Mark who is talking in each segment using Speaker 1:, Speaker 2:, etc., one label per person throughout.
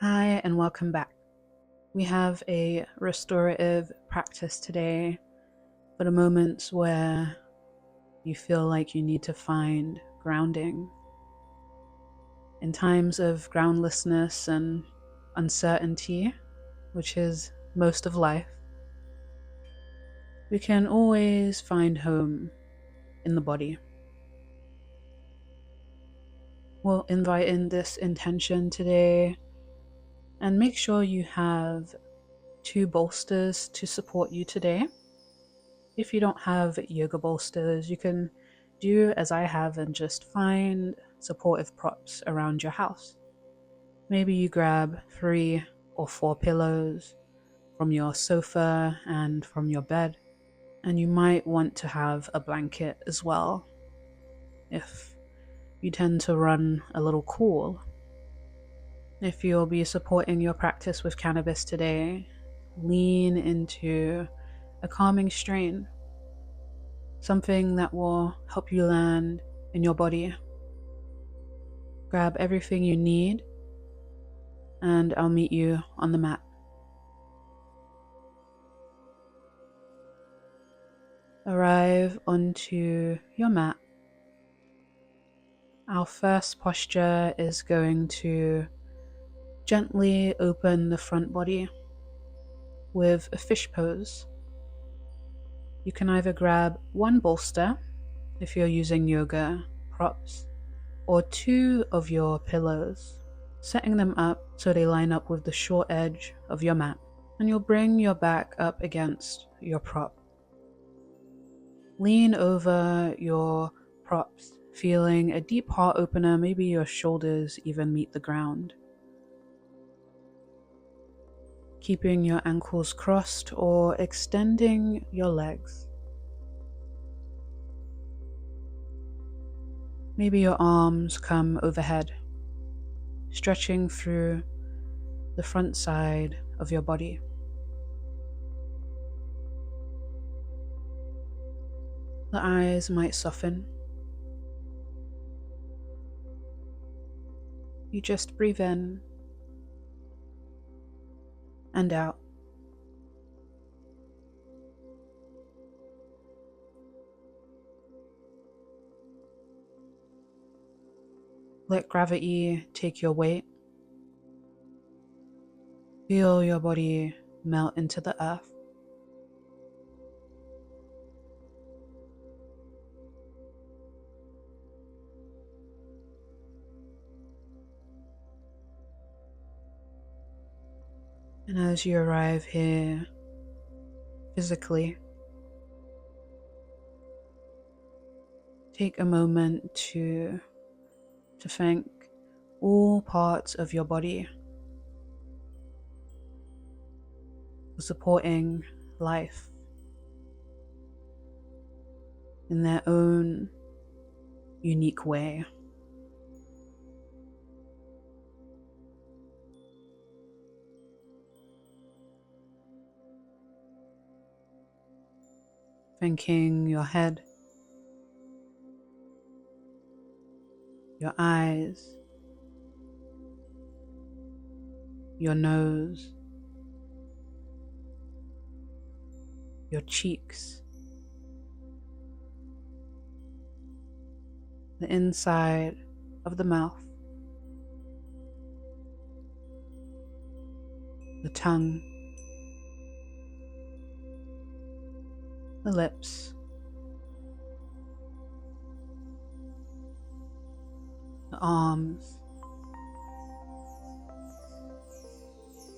Speaker 1: Hi, and welcome back. We have a restorative practice today for the moments where you feel like you need to find grounding. In times of groundlessness and uncertainty, which is most of life, we can always find home in the body. We'll invite in this intention today and make sure you have 2 bolsters to support you today. If you don't have yoga bolsters, you can do as I have and just find supportive props around your house. Maybe you grab 3 or 4 pillows from your sofa and from your bed, and you might want to have a blanket as well if you tend to run a little cool. If you'll be supporting your practice with cannabis today, lean into a calming strain, something that will help you land in your body. Grab everything you need, and I'll meet you on the mat. Arrive onto your mat. Our first posture is going to gently open the front body with a fish pose. You can either grab 1 bolster if you're using yoga props, or 2 of your pillows, setting them up so they line up with the short edge of your mat, and you'll bring your back up against your prop. Lean over your props, feeling a deep heart opener, maybe your shoulders even meet the ground. Keeping your ankles crossed or extending your legs. Maybe your arms come overhead, stretching through the front side of your body. The eyes might soften. You just breathe in and out. Let gravity take your weight. Feel your body melt into the earth. And as you arrive here physically, take a moment to thank all parts of your body for supporting life in their own unique way. Thanking your head, your eyes, your nose, your cheeks, the inside of the mouth, the tongue, the lips, the arms,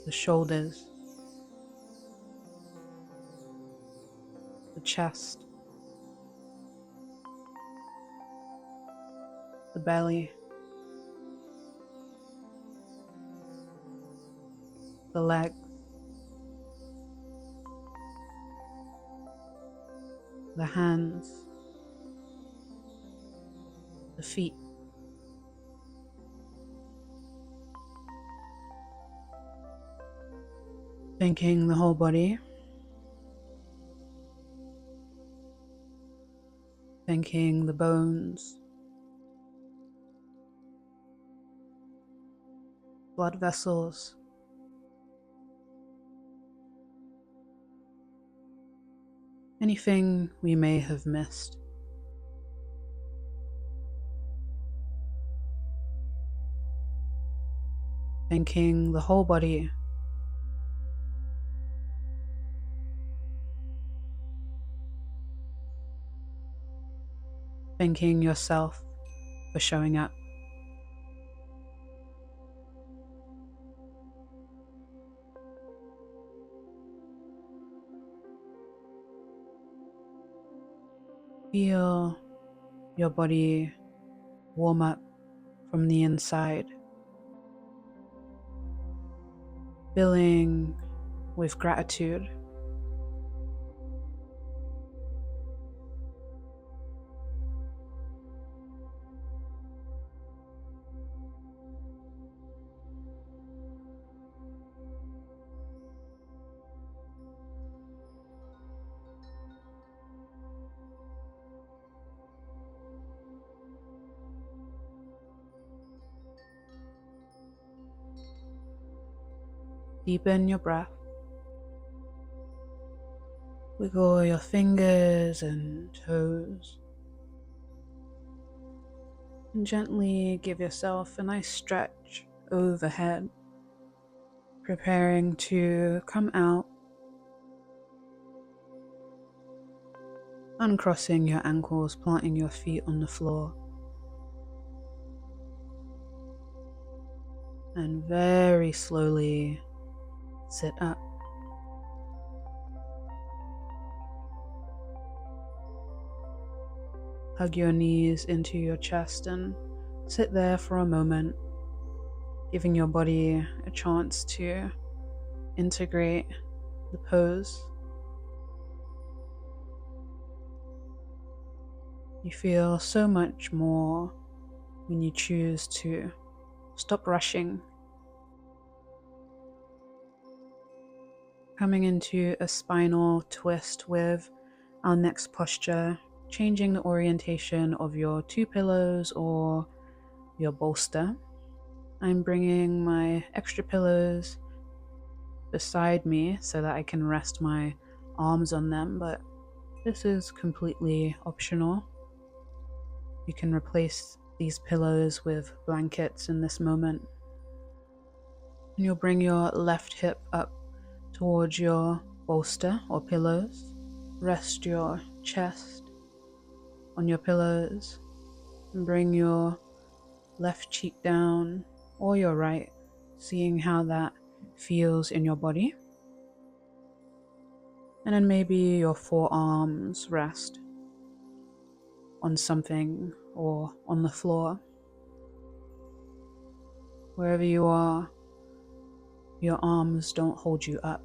Speaker 1: the shoulders, the chest, the belly, the legs, the hands, the feet. Thanking the whole body. Thanking the bones, blood vessels. Anything we may have missed. Thanking the whole body. Thanking yourself for showing up. Feel your body warm up from the inside, filling with gratitude. Deepen your breath. Wiggle your fingers and toes. And gently give yourself a nice stretch overhead, preparing to come out, uncrossing your ankles, planting your feet on the floor, and very slowly sit up. Hug your knees into your chest and sit there for a moment, giving your body a chance to integrate the pose. You feel so much more when you choose to stop rushing. Coming into a spinal twist with our next posture, changing the orientation of your two pillows or your bolster. I'm bringing my extra pillows beside me so that I can rest my arms on them, but this is completely optional. You can replace these pillows with blankets in this moment. And you'll bring your left hip up towards your bolster or pillows. Rest your chest on your pillows and bring your left cheek down or your right, seeing how that feels in your body. And then maybe your forearms rest on something or on the floor. Wherever you are, your arms don't hold you up.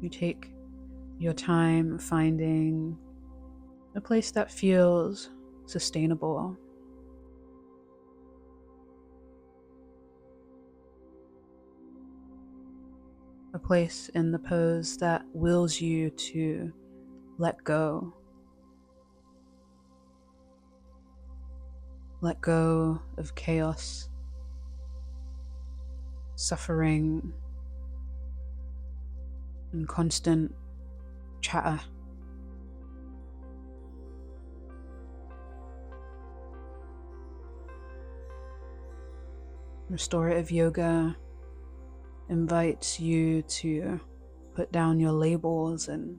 Speaker 1: You take your time finding a place that feels sustainable. A place in the pose that wills you to let go. Let go of chaos, suffering, and constant chatter. Restorative yoga invites you to put down your labels and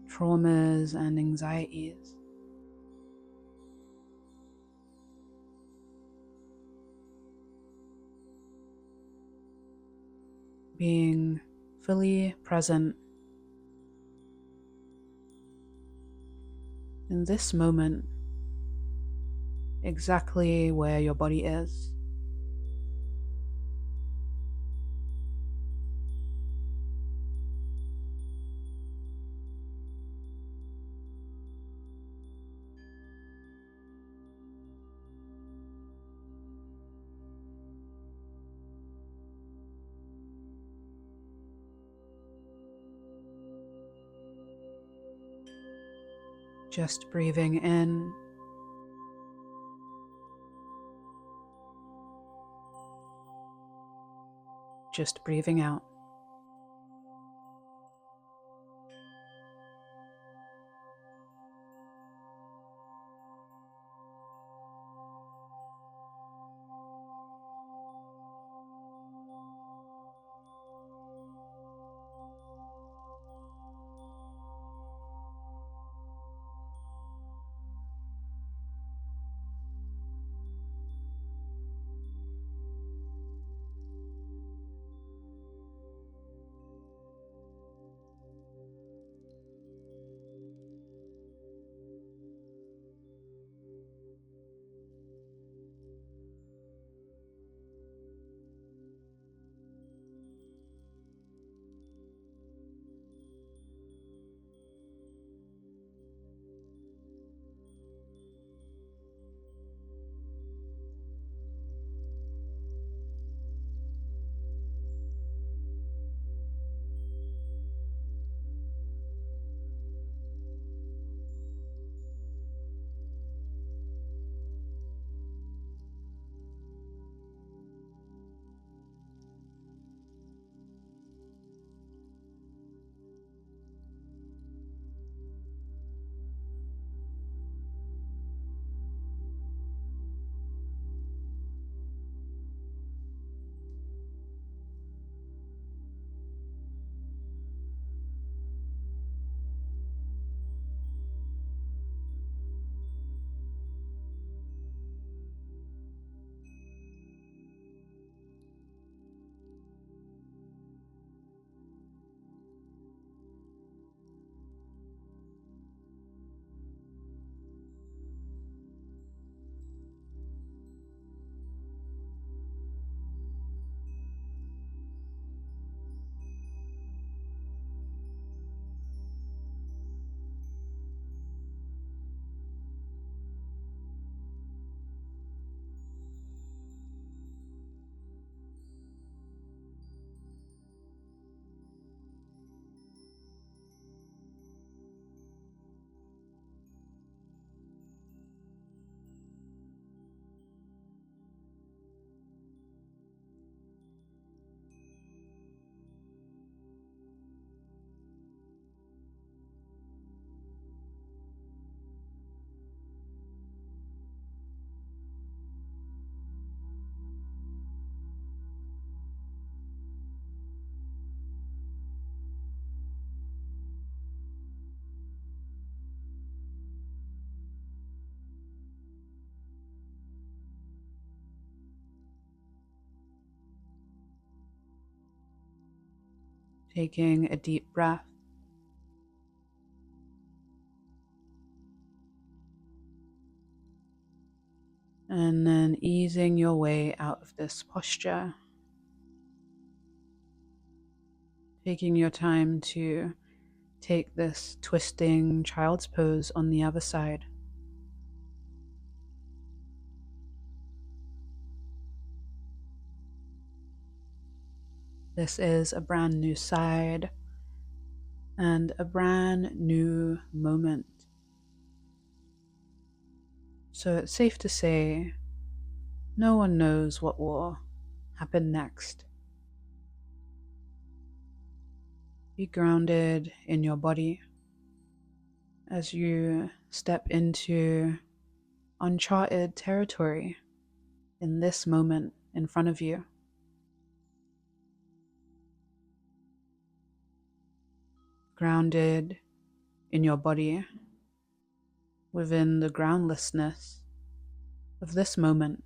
Speaker 1: traumas and anxieties. Being fully present in this moment, exactly where your body is. Just breathing in just breathing out. Taking a deep breath. And then easing your way out of this posture. Taking your time to take this twisting child's pose on the other side. This is a brand new side and a brand new moment. So it's safe to say no one knows what will happen next. Be grounded in your body as you step into uncharted territory in this moment in front of you. Grounded in your body within the groundlessness of this moment.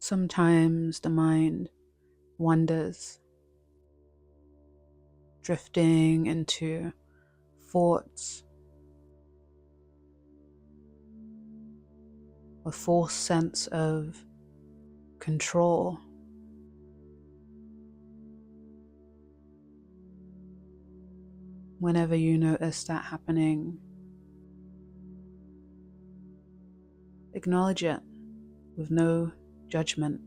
Speaker 1: Sometimes the mind wanders, drifting into thoughts, a false sense of control. Whenever you notice that happening, acknowledge it with no judgment,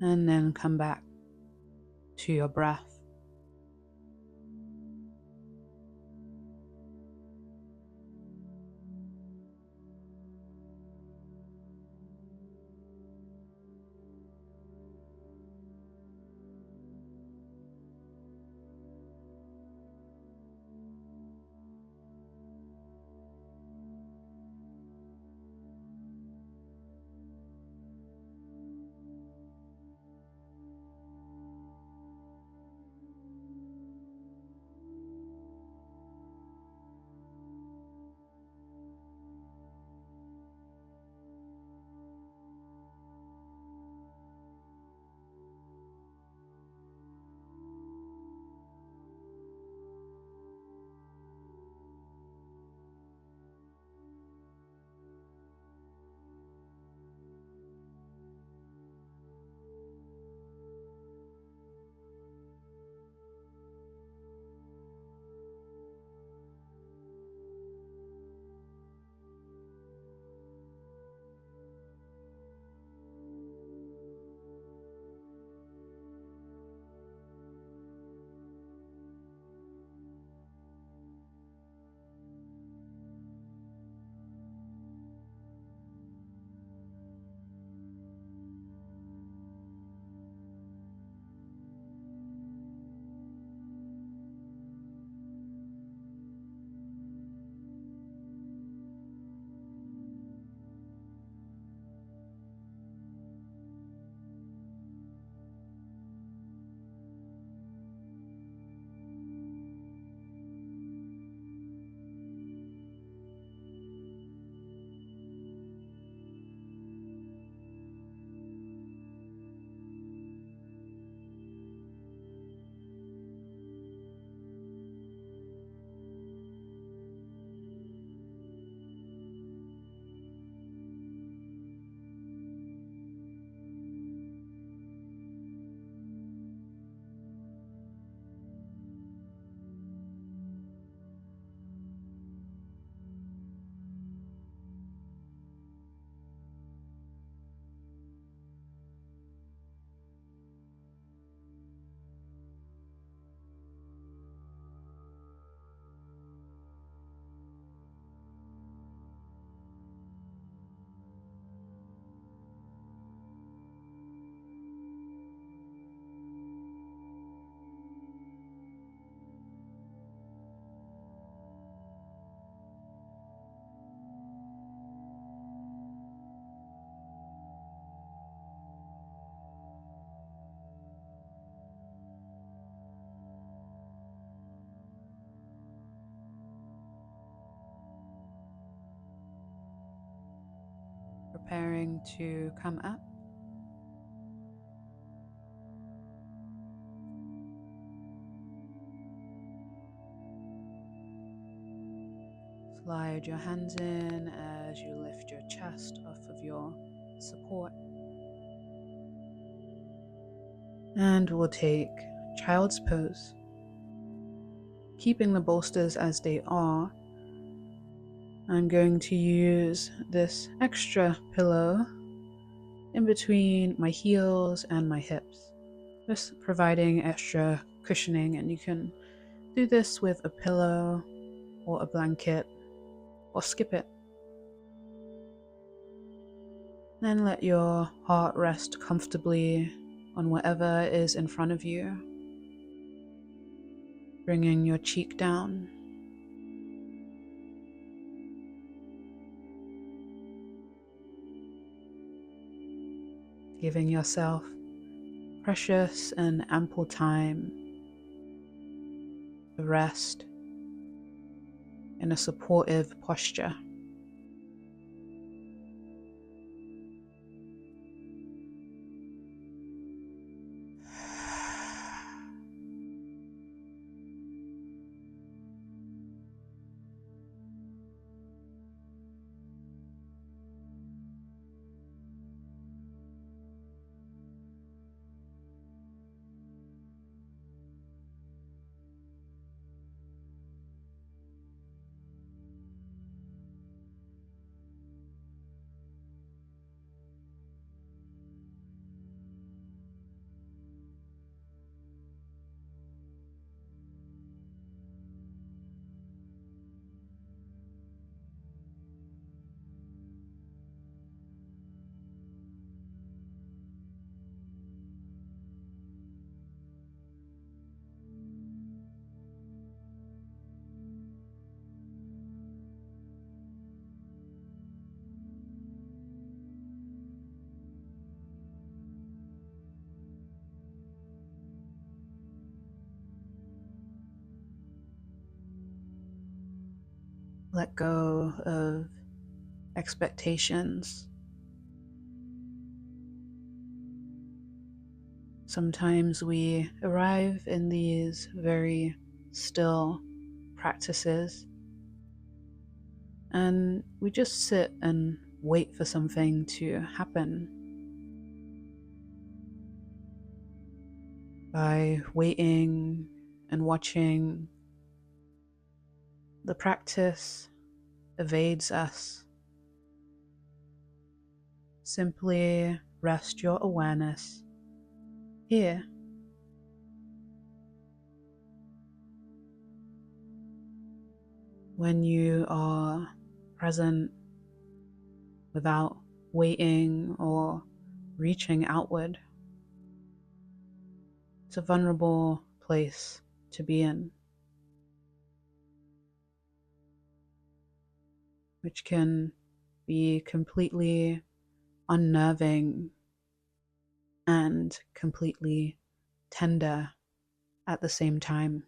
Speaker 1: and then come back to your breath. Preparing to come up. Slide your hands in as you lift your chest off of your support. And we'll take child's pose. Keeping the bolsters as they are, I'm going to use this extra pillow in between my heels and my hips, just providing extra cushioning, and you can do this with a pillow or a blanket or skip it. Then let your heart rest comfortably on whatever is in front of you, bringing your cheek down. Giving yourself precious and ample time to rest in a supportive posture. Let go of expectations. Sometimes we arrive in these very still practices and we just sit and wait for something to happen. By waiting and watching, the practice evades us. Simply rest your awareness here. When you are present without waiting or reaching outward, it's a vulnerable place to be in, which can be completely unnerving and completely tender at the same time.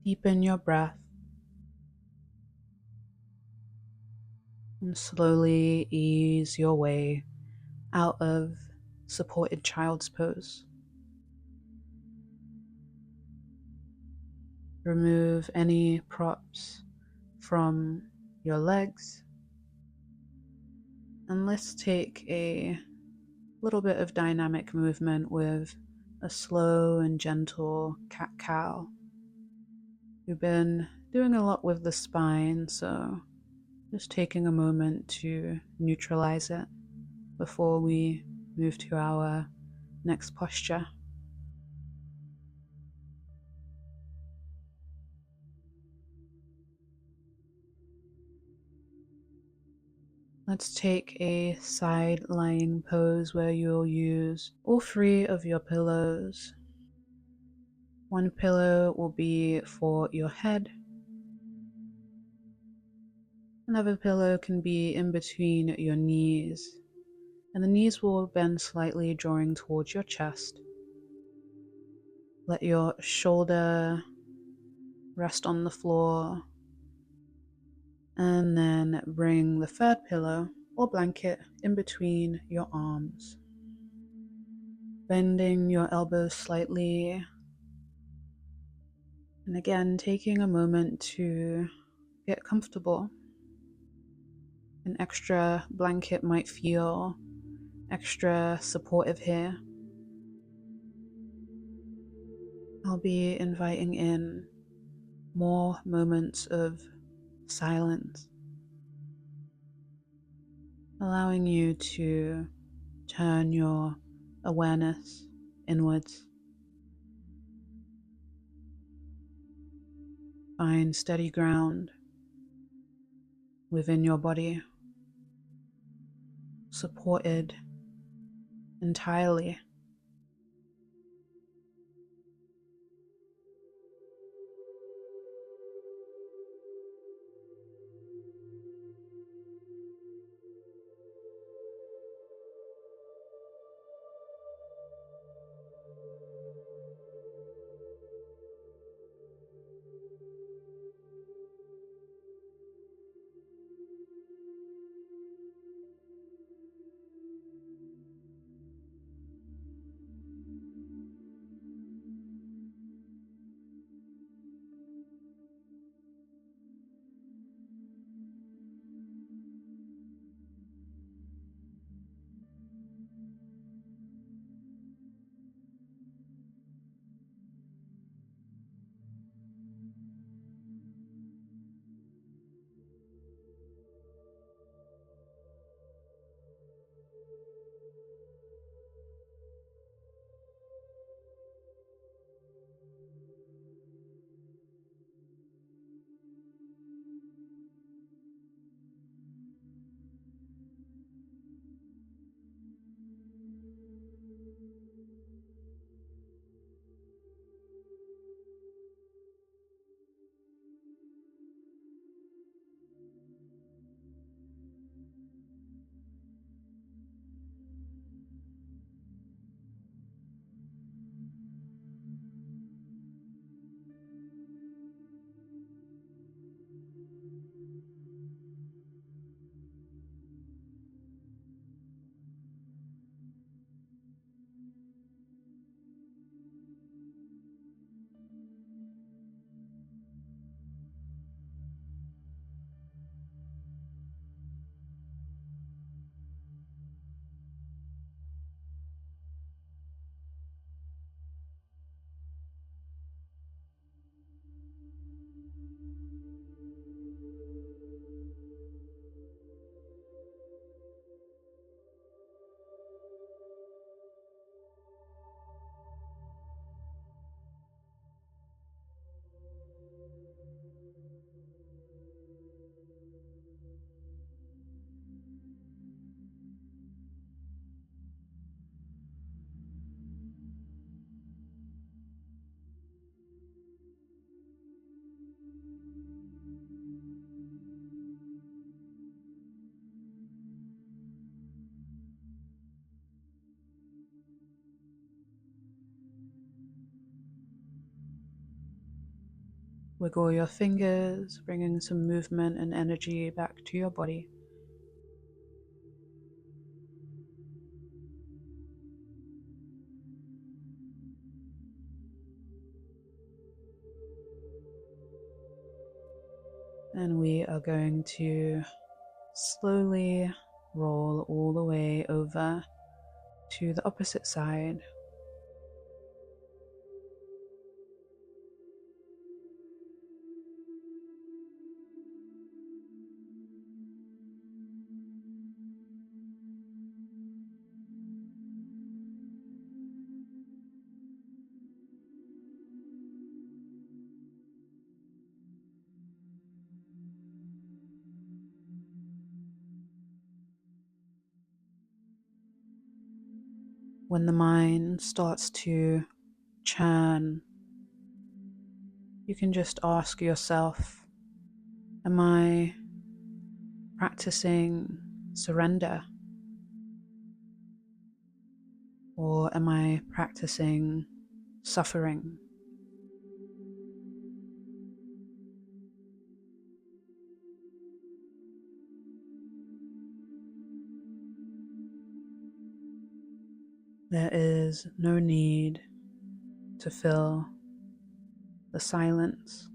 Speaker 1: Deepen your breath and slowly ease your way out of supported child's pose. Remove any props from your legs, and let's take a little bit of dynamic movement with a slow and gentle cat-cow. We've been doing a lot with the spine, so just taking a moment to neutralize it before we move to our next posture. Let's take a side lying pose where you'll use all three of your pillows. One pillow will be for your head. Another pillow can be in between your knees, and the knees will bend slightly, drawing towards your chest. Let your shoulder rest on the floor, and then bring the third pillow or blanket in between your arms. Bending your elbows slightly, and again taking a moment to get comfortable. An extra blanket might feel extra supportive here. I'll be inviting in more moments of silence, allowing you to turn your awareness inwards. Find steady ground within your body, supported entirely. Wiggle your fingers, bringing some movement and energy back to your body. And we are going to slowly roll all the way over to the opposite side. When the mind starts to churn, you can just ask yourself, am I practicing surrender? Or am I practicing suffering? There is no need to fill the silence.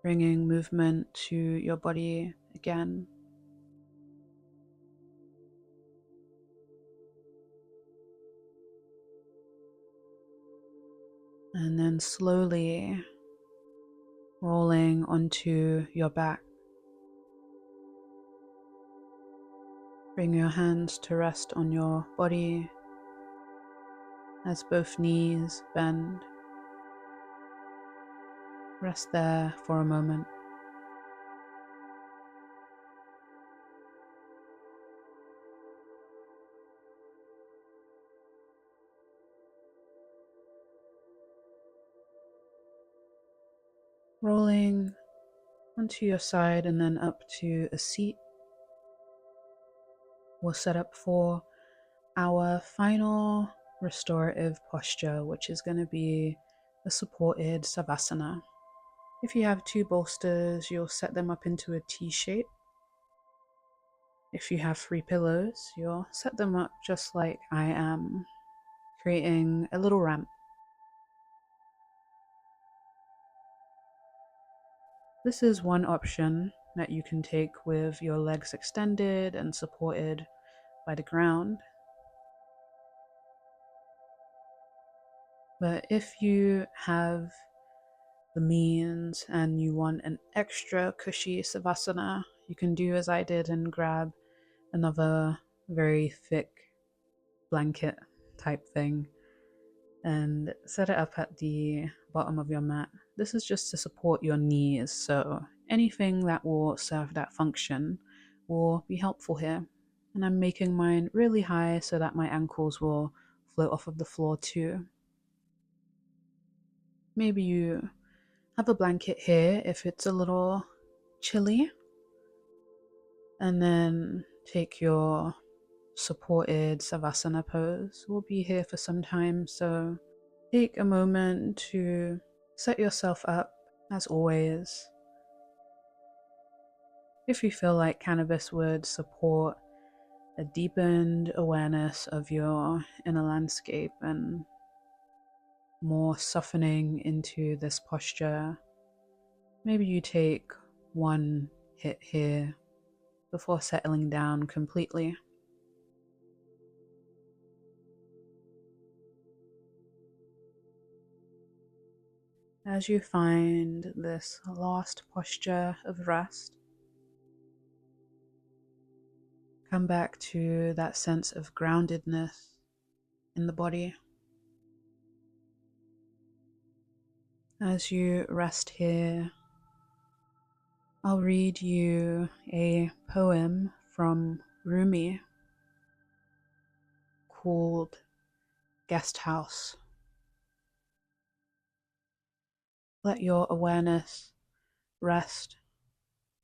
Speaker 1: bringing movement to your body again. And then slowly rolling onto your back. Bring your hands to rest on your body as both knees bend. Rest there for a moment. Rolling onto your side and then up to a seat. We'll set up for our final restorative posture, which is going to be a supported savasana. If you have 2 bolsters, you'll set them up into a T shape. If you have 3 pillows, you'll set them up just like I am, creating a little ramp. This is one option that you can take with your legs extended and supported by the ground. But if you have the means and you want an extra cushy savasana, you can do as I did and grab another very thick blanket type thing and set it up at the bottom of your mat. This is just to support your knees, so anything that will serve that function will be helpful here. And I'm making mine really high so that my ankles will float off of the floor too. Maybe you have a blanket here if it's a little chilly, and then take your supported savasana pose. We'll be here for some time, so take a moment to set yourself up. As always, if you feel like cannabis would support a deepened awareness of your inner landscape and more softening into this posture, maybe you take one hit here before settling down completely. As you find this last posture of rest, come back to that sense of groundedness in the body. As you rest here, I'll read you a poem from Rumi called Guest House. Let your awareness rest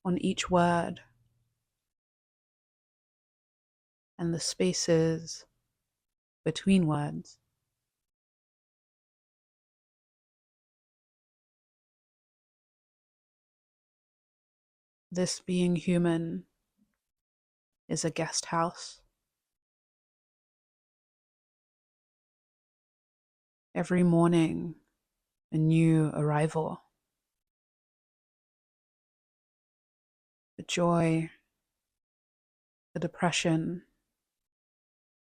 Speaker 1: on each word and the spaces between words. This being human is a guest house. Every morning, a new arrival. The joy, the depression,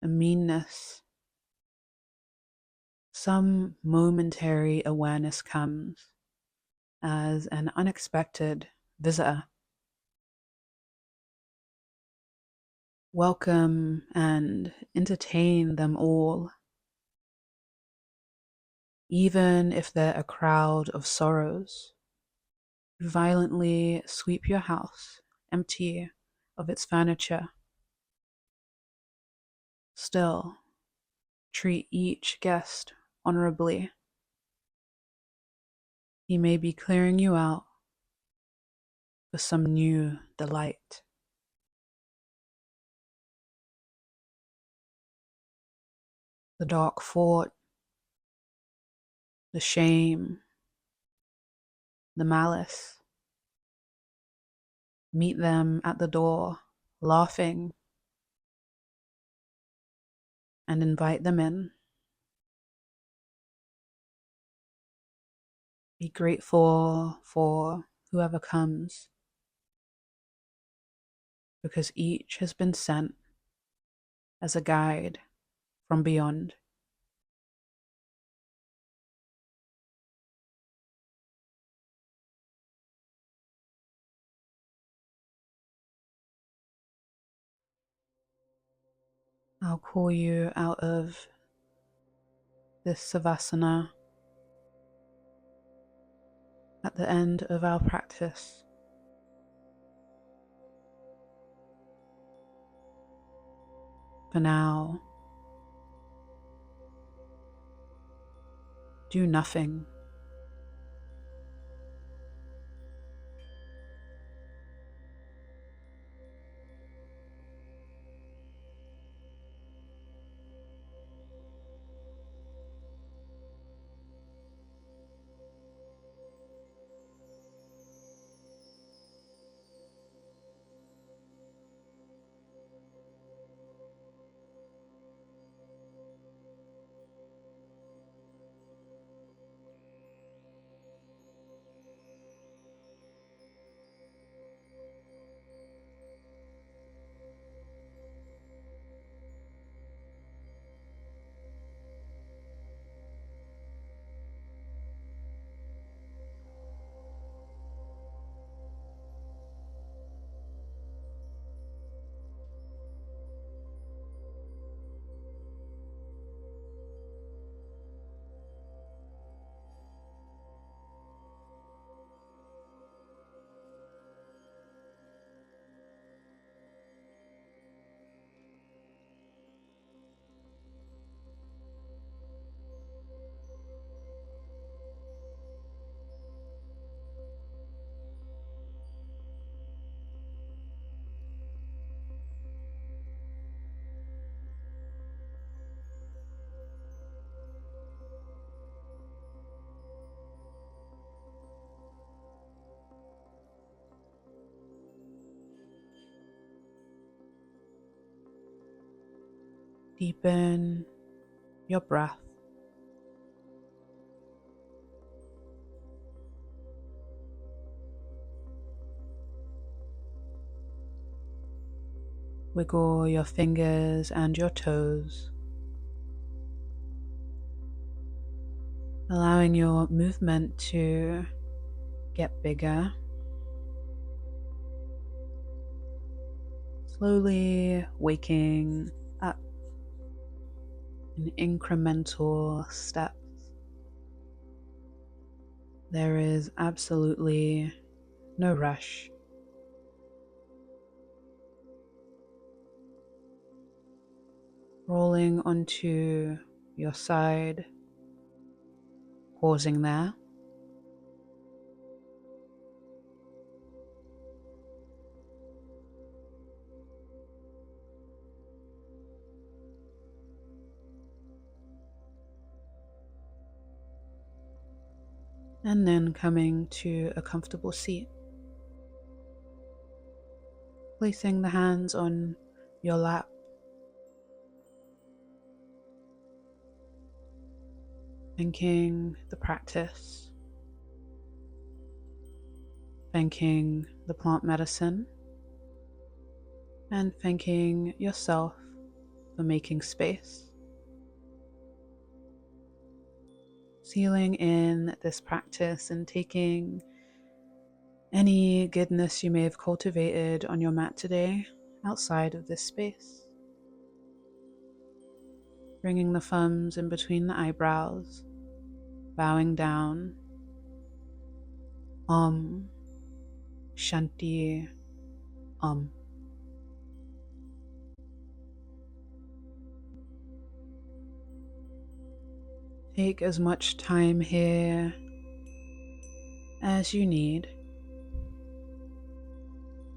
Speaker 1: the meanness. Some momentary awareness comes as an unexpected visitor. Welcome and entertain them all, even if they're a crowd of sorrows. Violently sweep your house empty of its furniture. Still, treat each guest honorably. He may be clearing you out for some new delight. The dark thought, the shame, the malice. Meet them at the door, laughing, and invite them in. Be grateful for whoever comes, because each has been sent as a guide from beyond. I'll call you out of this savasana at the end of our practice. For now, do nothing. Deepen your breath. Wiggle your fingers and your toes, allowing your movement to get bigger. Slowly waking up in incremental steps. There is absolutely no rush. Rolling onto your side, pausing there. And then coming to a comfortable seat. Placing the hands on your lap. Thanking the practice. Thanking the plant medicine. And thanking yourself for making space. Sealing in this practice and taking any goodness you may have cultivated on your mat today outside of this space. Bringing the thumbs in between the eyebrows, bowing down. Om Shanti Om. Take as much time here as you need,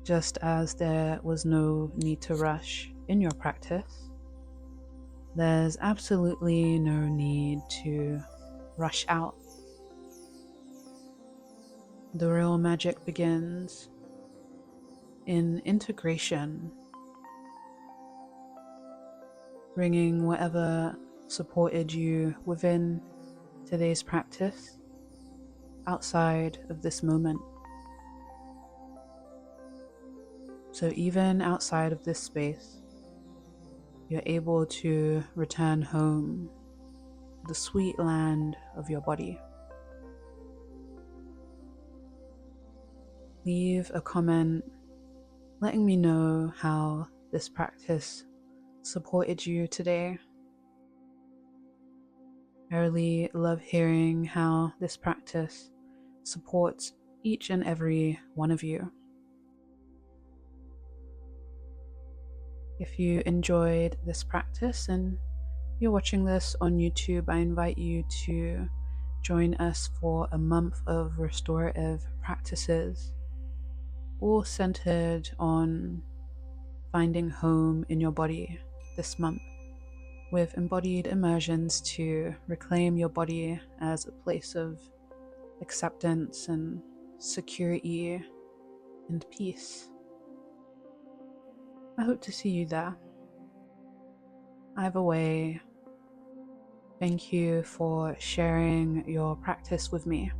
Speaker 1: just as there was no need to rush in your practice. There's absolutely no need to rush out. The real magic begins in integration, bringing whatever supported you within today's practice outside of this moment. So even outside of this space, you're able to return home to the sweet land of your body. Leave a comment letting me know how this practice supported you today. I really love hearing how this practice supports each and every one of you. If you enjoyed this practice and you're watching this on YouTube, I invite you to join us for a month of restorative practices, all centered on finding home in your body this month, with embodied immersions to reclaim your body as a place of acceptance and security and peace. I hope to see you there. Either way, thank you for sharing your practice with me,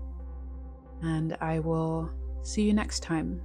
Speaker 1: and I will see you next time.